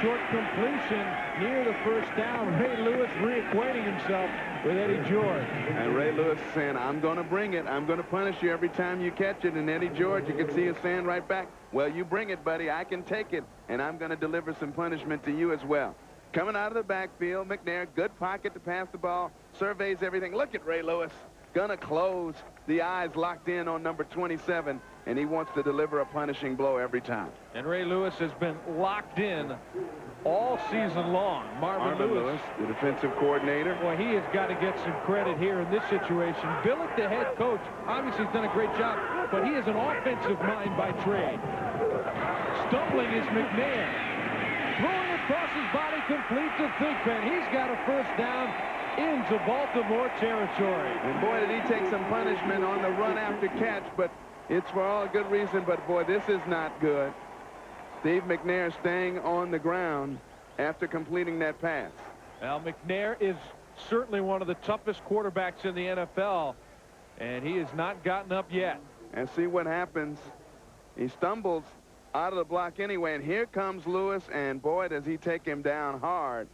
Short completion near the first down. Ray Lewis reacquainting himself with Eddie George. And Ray Lewis saying, I'm going to bring it. I'm going to punish you every time you catch it. And Eddie George, you can see his saying right back, well, you bring it, buddy. I can take it, and I'm going to deliver some punishment to you as well. Coming out of the backfield, McNair, good pocket to pass the ball, surveys everything. Look at Ray Lewis. Gonna close, the eyes locked in on number 27, and he wants to deliver a punishing blow every time. And Ray Lewis has been locked in all season long. Marvin Lewis, the defensive coordinator. Boy, he has got to get some credit here in this situation. Billick, the head coach, obviously has done a great job, but he is an offensive mind by trade. Stumbling is McNair. Throwing across his body, complete to Thigpen. He's got a first down into Baltimore territory. And boy, did he take some punishment on the run after catch, but it's for all good reason. But boy, this is not good. Steve McNair staying on the ground after completing that pass. Well, McNair is certainly one of the toughest quarterbacks in the NFL, and he has not gotten up yet. And see what happens. He stumbles out of the block anyway, and here comes Lewis, and boy, does he take him down hard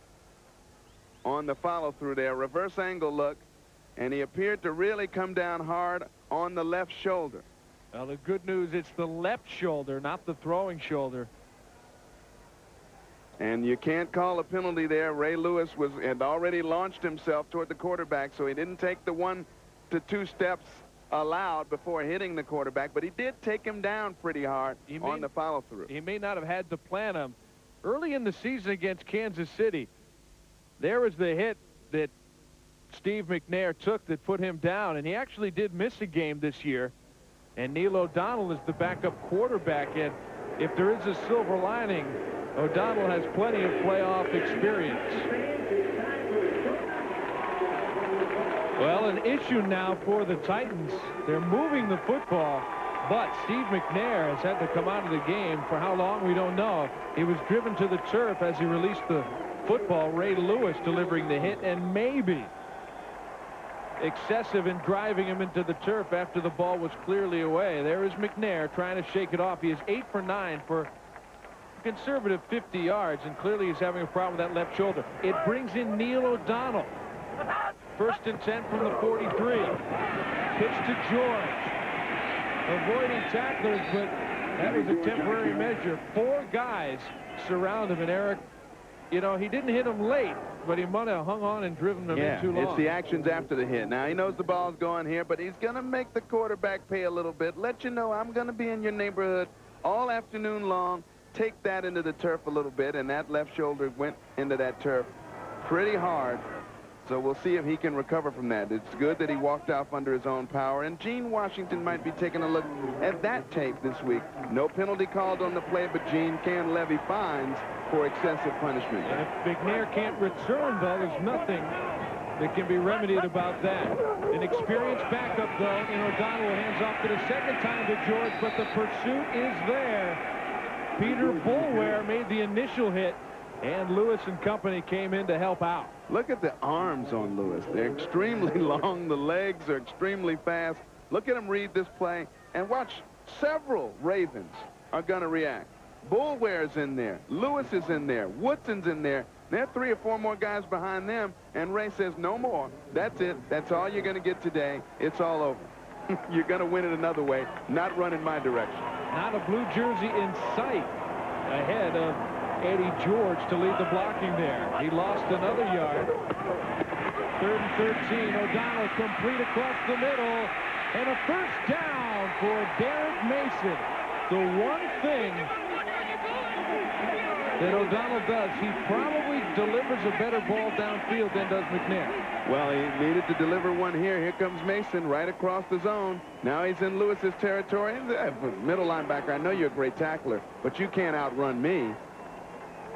on the follow-through there. Reverse angle look, and he appeared to really come down hard on the left shoulder. Well, the good news, it's the left shoulder, not the throwing shoulder. And you can't call a penalty there. Ray Lewis had already launched himself toward the quarterback, so he didn't take the 1 to 2 steps allowed before hitting the quarterback, but he did take him down pretty hard on the follow-through. He may not have had to plan him. Early in the season against Kansas City, there was the hit that Steve McNair took that put him down, and he actually did miss a game this year. And Neil O'Donnell is the backup quarterback, and if there is a silver lining, O'Donnell has plenty of playoff experience. Well, an issue now for the Titans. They're moving the football, but Steve McNair has had to come out of the game. For how long, we don't know. He was driven to the turf as he released the football. Ray Lewis delivering the hit, and maybe excessive in driving him into the turf after the ball was clearly away. There is McNair trying to shake it off. He is 8 for 9 for conservative 50 yards, and clearly he's having a problem with that left shoulder. It brings in Neil O'Donnell. 1st and 10 from the 43. Pitch to George. Avoiding tacklers, but that was a temporary measure. 4 guys surround him, and Eric, you know, he didn't hit him late, but he might have hung on and driven him in too long. It's the actions after the hit. Now, he knows the ball's going here, but he's going to make the quarterback pay a little bit. Let you know I'm going to be in your neighborhood all afternoon long. Take that into the turf a little bit, and that left shoulder went into that turf pretty hard. So we'll see if he can recover from that. It's good that he walked off under his own power. And Gene Washington might be taking a look at that tape this week. No penalty called on the play, but Gene can levy fines for excessive punishment. And if McNair can't return, though, there's nothing that can be remedied about that. An experienced backup, though, in O'Donnell, hands off to the second time to George, but the pursuit is there. Peter Boulware made the initial hit, and Lewis and company came in to help out. Look at the arms on Lewis. They're extremely long. The legs are extremely fast. Look at him read this play. And watch, several Ravens are going to react. Boulware's in there. Lewis is in there. Woodson's in there. There are 3 or 4 more guys behind them. And Ray says, no more. That's it. That's all you're going to get today. It's all over. You're going to win it another way. Not run in my direction. Not a blue jersey in sight ahead of Eddie George to lead the blocking there. He lost another yard. 3rd and 13. O'Donnell complete across the middle. And a first down for Derek Mason. The one thing that O'Donnell does, he probably delivers a better ball downfield than does McNair. Well, he needed to deliver one here. Here comes Mason right across the zone. Now he's in Lewis's territory. Middle linebacker, I know you're a great tackler, but you can't outrun me.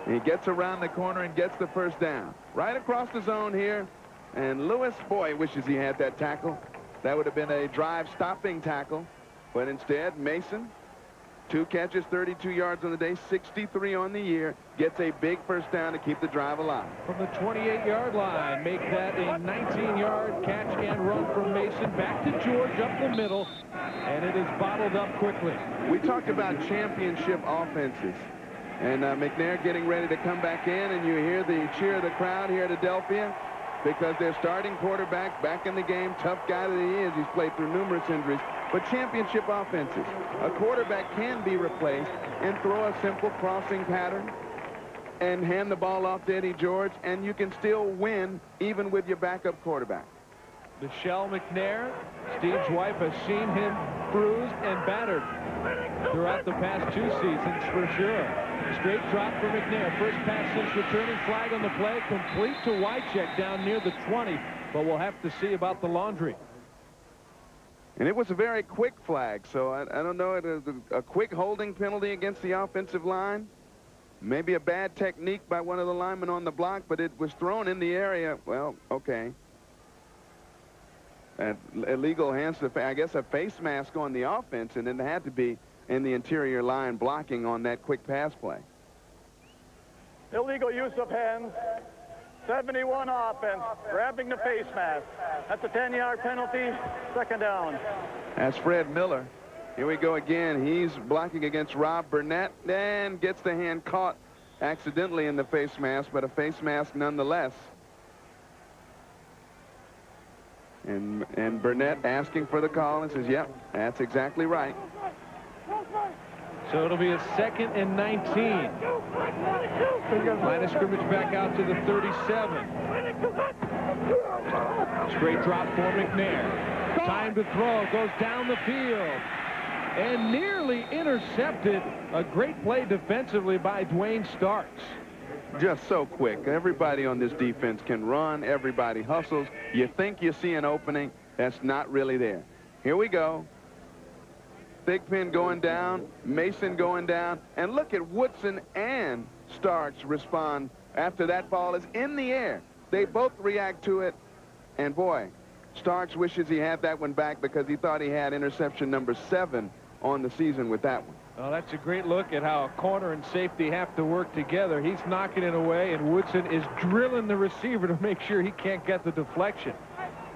And he gets around the corner and gets the first down. Right across the zone here. And Lewis, boy, wishes he had that tackle. That would have been a drive-stopping tackle. But instead, Mason, 2 catches, 32 yards on the day, 63 on the year, gets a big first down to keep the drive alive. From the 28-yard line, make that a 19-yard catch and run from Mason. Back to George up the middle, and it is bottled up quickly. We talked about championship offenses. And McNair getting ready to come back in, and you hear the cheer of the crowd here at Adelphia because their starting quarterback back in the game, tough guy that he is. He's played through numerous injuries. But championship offenses, a quarterback can be replaced and throw a simple crossing pattern and hand the ball off to Eddie George, and you can still win even with your backup quarterback. Michelle McNair, Steve's wife, has seen him bruised and battered throughout the past 2 seasons for sure. Straight drop for McNair. First pass since returning, flag on the play, complete to Wycheck down near the 20, but we'll have to see about the laundry. And it was a very quick flag, so I don't know. It was a quick holding penalty against the offensive line. Maybe a bad technique by one of the linemen on the block, but it was thrown in the area. Well, okay. Illegal hands to, I guess, a face mask on the offense, and it had to be in the interior line blocking on that quick pass play. Illegal use of hands. 71 offense, grabbing the face mask. That's a 10-yard penalty, 2nd down. That's Fred Miller. Here we go again. He's blocking against Rob Burnett and gets the hand caught accidentally in the face mask, but a face mask nonetheless. And Burnett asking for the call and says, yep, that's exactly right. So it'll be a 2nd and 19. Line of scrimmage back out to the 37. Straight drop for McNair. Time to throw. Goes down the field. And nearly intercepted. A great play defensively by Dwayne Starks. Just so quick. Everybody on this defense can run. Everybody hustles. You think you see an opening. That's not really there. Here we go. Thigpen going down, Mason going down, and look at Woodson and Starks respond after that ball is in the air. They both react to it, and boy, Starks wishes he had that one back because he thought he had interception number 7 on the season with that one. Well, that's a great look at how a corner and safety have to work together. He's knocking it away, and Woodson is drilling the receiver to make sure he can't get the deflection.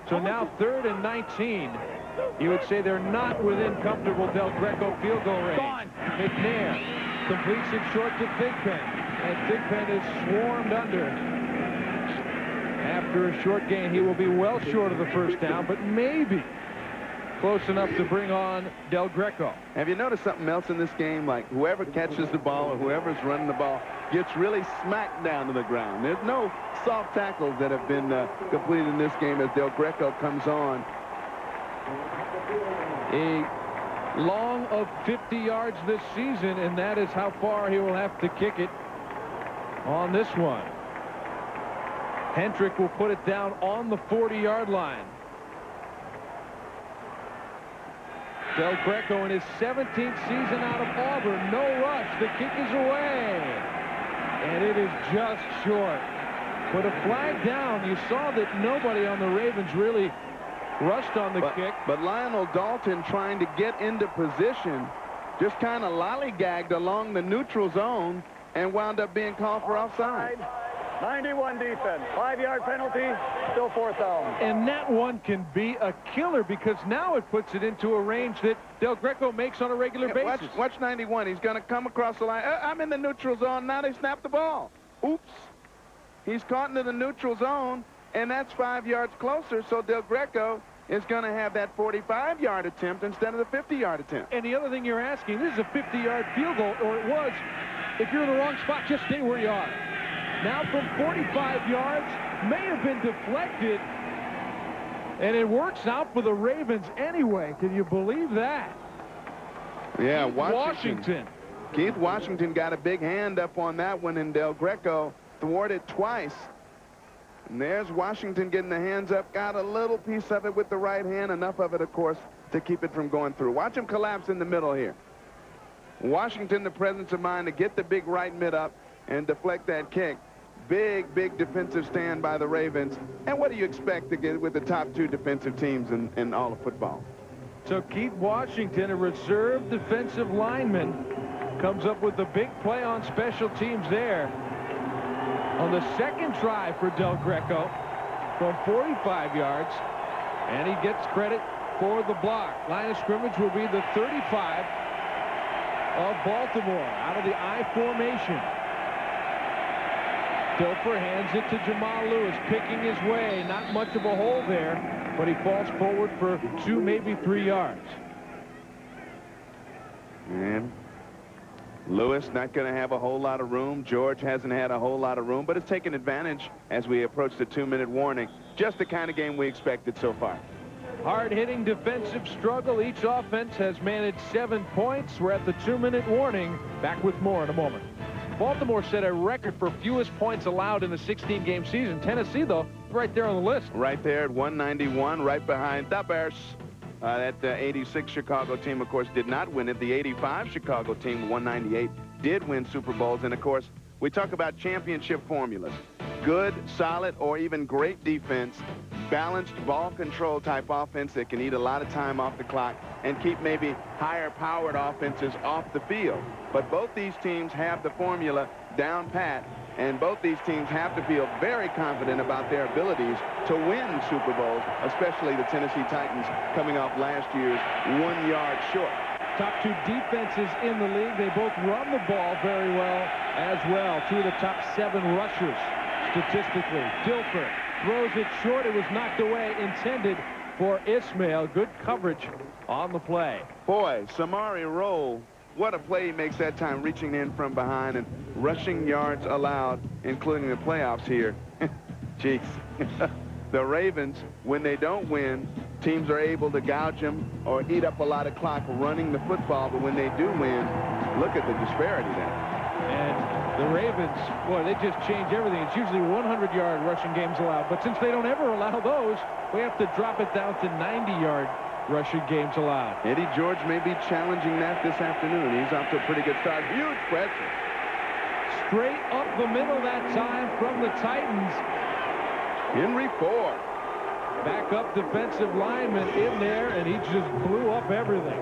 So now 3rd and 19. You would say they're not within comfortable Del Greco field goal range. McNair Completes it short to Thigpen. And Thigpen is swarmed under. After a short gain, he will be well short of the first down, but maybe close enough to bring on Del Greco. Have you noticed something else in this game? Like whoever catches the ball or whoever's running the ball gets really smacked down to the ground. There's no soft tackles that have been completed in this game as Del Greco comes on. A long of 50 yards this season, and that is how far he will have to kick it on this one. Hendrick will put it down on the 40-yard line. Del Greco in his 17th season out of Auburn. No rush. The kick is away. And it is just short. But a flag down. You saw that nobody on the Ravens really rushed on the kick. But Lionel Dalton, trying to get into position, just kind of lollygagged along the neutral zone and wound up being called for offside. 91 defense. 5-yard penalty. Still 4th down. And that one can be a killer because now it puts it into a range that Del Greco makes on a regular basis. Watch 91. He's going to come across the line. I'm in the neutral zone. Now they snap the ball. Oops. He's caught into the neutral zone, and that's 5 yards closer, so Del Greco is going to have that 45-yard attempt instead of the 50-yard attempt. And the other thing you're asking, this is a 50-yard field goal, or it was. If you're in the wrong spot, just stay where you are. Now from 45 yards, may have been deflected, and it works out for the Ravens anyway. Can you believe that? Yeah, Washington. Keith Washington got a big hand up on that one, and Del Greco thwarted twice. And there's Washington getting the hands up, got a little piece of it with the right hand, enough of it, of course, to keep it from going through. Watch him collapse in the middle here. Washington, the presence of mind to get the big right mid up and deflect that kick. Big, big defensive stand by the Ravens. And what do you expect to get with the top 2 defensive teams in all of football? So Keith Washington, a reserve defensive lineman, comes up with a big play on special teams there. On the second try for Del Greco from 45 yards. And he gets credit for the block. Line of scrimmage will be the 35 of Baltimore out of the I formation. Dilfer hands it to Jamal Lewis, picking his way. Not much of a hole there, but he falls forward for 2, maybe 3 yards. And Lewis not going to have a whole lot of room. George hasn't had a whole lot of room, but it's taken advantage as we approach the 2-minute warning. Just the kind of game we expected so far. Hard-hitting defensive struggle. Each offense has managed 7 points. We're at the 2-minute warning. Back with more in a moment. Baltimore set a record for fewest points allowed in a 16-game season. Tennessee, though, right there on the list. Right there at 191, right behind the Bears. That 86 Chicago team, of course, did not win it. The 85 Chicago team, 198, did win Super Bowls. And, of course, we talk about championship formulas. Good, solid, or even great defense. Balanced ball control type offense that can eat a lot of time off the clock and keep maybe higher powered offenses off the field. But both these teams have the formula down pat, and both these teams have to feel very confident about their abilities to win Super Bowls, especially the Tennessee Titans coming off last year's 1 yard short. Top 2 defenses in the league. They both run the ball very well as well. 2 of the top 7 rushers statistically. Dilfer throws it short. It was knocked away, intended for Ismail. Good coverage on the play. Boy, Samari Rolle, what a play he makes that time, reaching in from behind and rushing yards allowed, including the playoffs here. Jeez. The Ravens, when they don't win, teams are able to gouge them or eat up a lot of clock running the football. But when they do win, look at the disparity there. And the Ravens, boy, they just change everything. It's usually 100-yard rushing games allowed. But since they don't ever allow those, we have to drop it down to 90-yard rushing games allowed. Eddie George may be challenging that this afternoon. He's off to a pretty good start. Huge pressure. Straight up the middle that time from the Titans. Henry Ford. Back up defensive lineman in there, and he just blew up everything.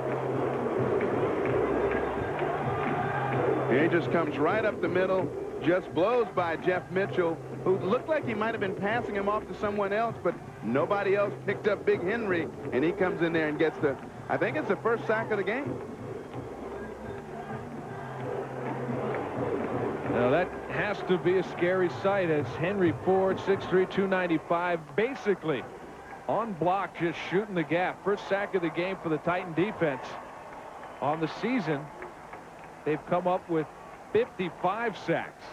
He just comes right up the middle, just blows by Jeff Mitchell, who looked like he might have been passing him off to someone else, but nobody else picked up Big Henry, and he comes in there and gets the, I think it's the first sack of the game. Now that has to be a scary sight as Henry Ford, 6'3", 295, basically on block, just shooting the gap. First sack of the game for the Titan defense. On the season, they've come up with 55 sacks.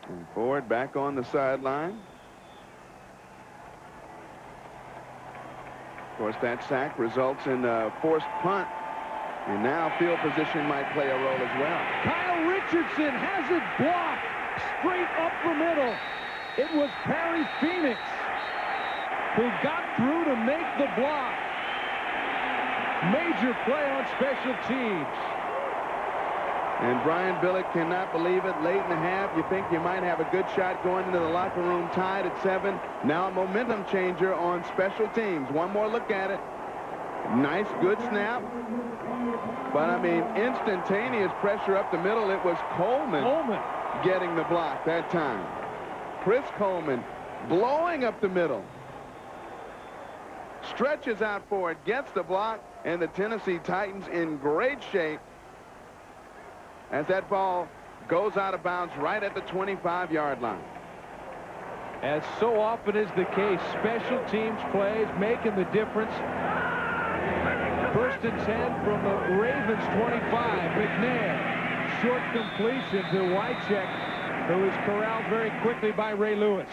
And Ford back on the sideline. Of course, that sack results in a forced punt. And now field position might play a role as well. Kyle Richardson has it blocked straight up the middle. It was Perry Phoenix who got through to make the block. Major play on special teams. And Brian Billick cannot believe it. Late in the half, you think you might have a good shot going into the locker room tied at 7. Now a momentum changer on special teams. One more look at it. Nice, good snap. But, I mean, instantaneous pressure up the middle. It was Coleman getting the block that time. Chris Coleman blowing up the middle. Stretches out for it, gets the block, and the Tennessee Titans in great shape as that ball goes out of bounds right at the 25-yard line. As so often is the case, special teams plays making the difference. First and 10 from the Ravens 25. McNair, short completion to Wycheck, who is corralled very quickly by Ray Lewis.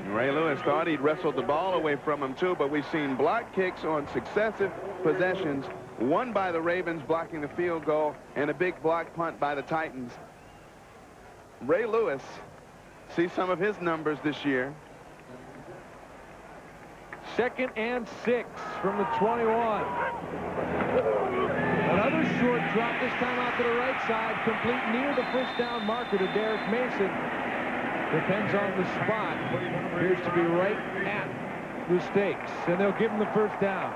Ray Lewis thought he'd wrestled the ball away from him too, but we've seen block kicks on successive possessions. One by the Ravens blocking the field goal, and a big block punt by the Titans. Ray Lewis, see some of his numbers this year. 2nd and 6 from the 21. Another short drop, this time out to the right side, complete near the first down marker to Derek Mason. Depends on the spot. Appears to be right at the stakes, and they'll give him the first down.